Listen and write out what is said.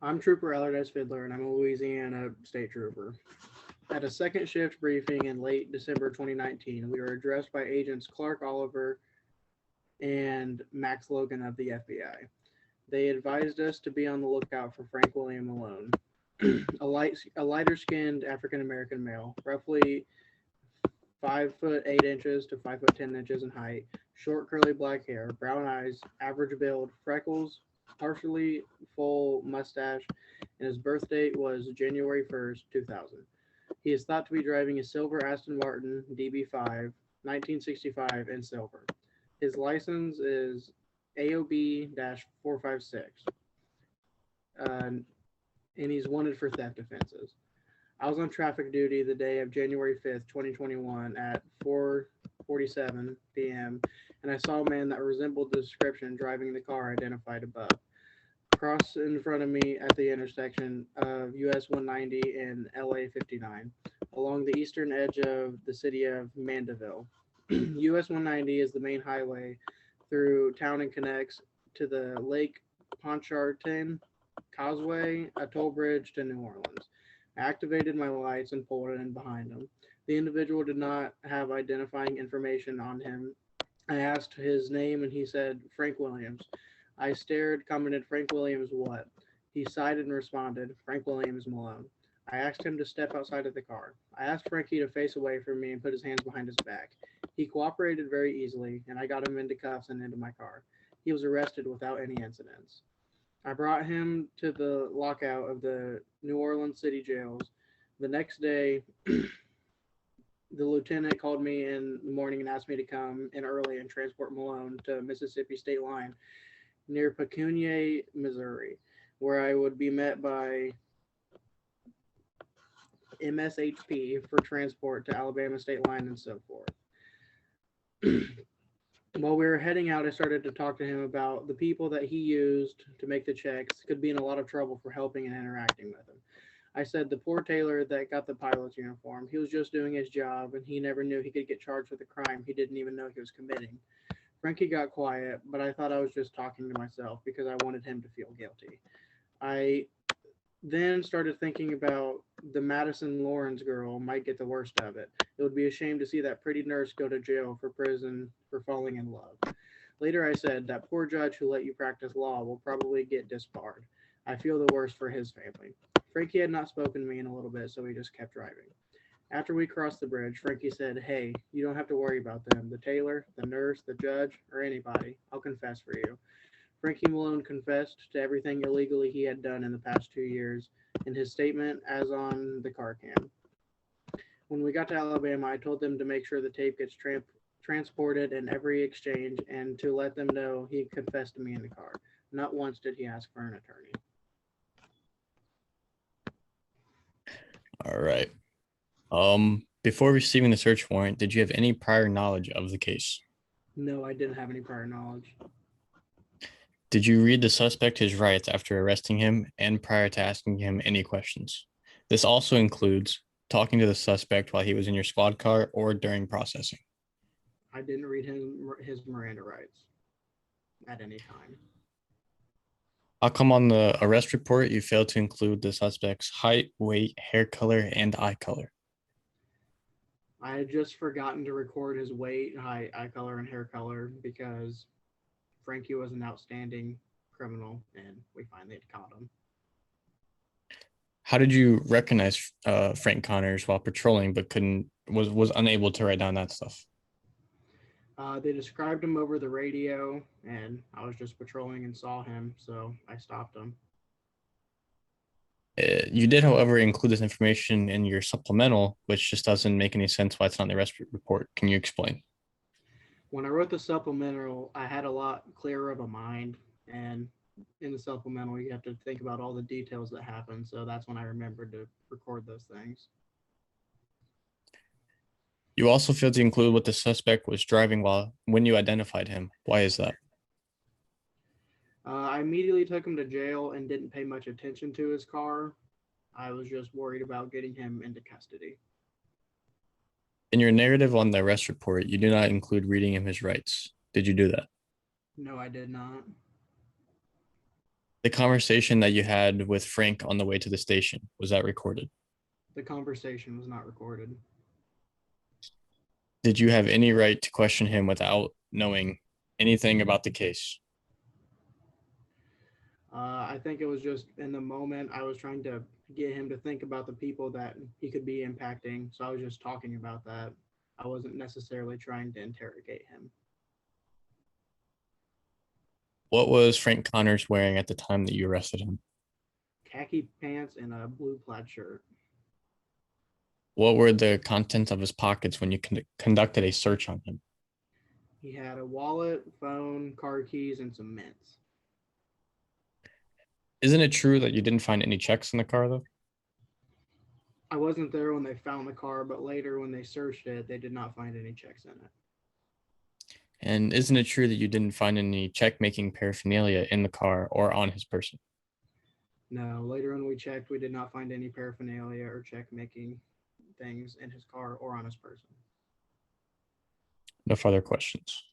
I'm Trooper Allard S. Fiddler, and I'm a Louisiana State Trooper. At a second shift briefing in late December 2019, we were addressed by agents Clark Oliver and Max Logan of the FBI. They advised us to be on the lookout for Frank William Malone, a lighter skinned African American male, roughly 5 foot 8 inches to 5 foot 10 inches in height, short curly black hair, brown eyes, average build, freckles, partially full mustache, and his birth date was January 1st, 2000. He is thought to be driving a silver Aston Martin DB5, 1965 in silver. His license is AOB 456, and he's wanted for theft offenses. I was on traffic duty the day of January 5th, 2021 at 4:47 p.m. and I saw a man that resembled the description driving the car identified above. Cross in front of me at the intersection of US 190 and LA 59 along the eastern edge of the city of Mandeville. US 190 is the main highway through town and connects to the Lake Pontchartrain Causeway, a toll bridge to New Orleans. I activated my lights and pulled in behind him. The individual did not have identifying information on him. I asked his name and he said Frank Williams. I stared, commented, Frank Williams what? He sighed and responded, Frank Williams Malone. I asked him to step outside of the car. I asked Frankie to face away from me and put his hands behind his back. He cooperated very easily, and I got him into cuffs and into my car. He was arrested without any incidents. I brought him to the lockout of the New Orleans City jails. The next day, the lieutenant called me in the morning and asked me to come in early and transport Malone to Mississippi State Line near Pecunia, Missouri, where I would be met by MSHP for transport to Alabama State Line and so forth. While we were heading out, I started to talk to him about the people that he used to make the checks could be in a lot of trouble for helping and interacting with him. I said the poor tailor that got the pilot's uniform, he was just doing his job and he never knew he could get charged with a crime he didn't even know he was committing. Frankie got quiet, but I thought I was just talking to myself because I wanted him to feel guilty. I then started thinking about the Madison Lawrence girl might get the worst of it. It would be a shame to see that pretty nurse go to jail for prison for falling in love. Later, I said that poor judge who let you practice law will probably get disbarred. I feel the worst for his family. Frankie had not spoken to me in a little bit, so he just kept driving. After we crossed the bridge, Frankie said, Hey, you don't have to worry about them. The tailor, the nurse, the judge, or anybody. I'll confess for you. Frankie Malone confessed to everything illegally he had done in the past 2 years in his statement as on the car cam. When we got to Alabama, I told them to make sure the tape gets transported in every exchange and to let them know he confessed to me in the car. Not once did he ask for an attorney. All right. Before receiving the search warrant, did you have any prior knowledge of the case? No, I didn't have any prior knowledge. Did you read the suspect his rights after arresting him and prior to asking him any questions? This also includes talking to the suspect while he was in your squad car or during processing. I didn't read his Miranda rights at any time. How come on the arrest report you failed to include the suspect's height, weight, hair color, and eye color? I had just forgotten to record his weight, height, eye color, and hair color because Frankie was an outstanding criminal and we finally had caught him. How did you recognize Frank Connors while patrolling but was unable to write down that stuff? They described him over the radio, and I was just patrolling and saw him, so I stopped him. You did, however, include this information in your supplemental, which just doesn't make any sense why it's not in the arrest report. Can you explain? When I wrote the supplemental, I had a lot clearer of a mind, and in the supplemental, you have to think about all the details that happen, so that's when I remembered to record those things. You also failed to include what the suspect was driving when you identified him. Why is that? I immediately took him to jail and didn't pay much attention to his car. I was just worried about getting him into custody. In your narrative on the arrest report, you do not include reading him his rights. Did you do that? No, I did not. The conversation that you had with Frank on the way to the station, was that recorded? The conversation was not recorded. Did you have any right to question him without knowing anything about the case? I think it was just in the moment I was trying to get him to think about the people that he could be impacting. So I was just talking about that. I wasn't necessarily trying to interrogate him. What was Frank Connors wearing at the time that you arrested him? Khaki pants and a blue plaid shirt. What were the contents of his pockets when you conducted a search on him? He had a wallet, phone, car keys, and some mints. Isn't it true that you didn't find any checks in the car, though? I wasn't there when they found the car, but later when they searched it, they did not find any checks in it. And isn't it true that you didn't find any check making paraphernalia in the car or on his person? No, later when we checked, we did not find any paraphernalia or check making things in his car or on his person. No further questions.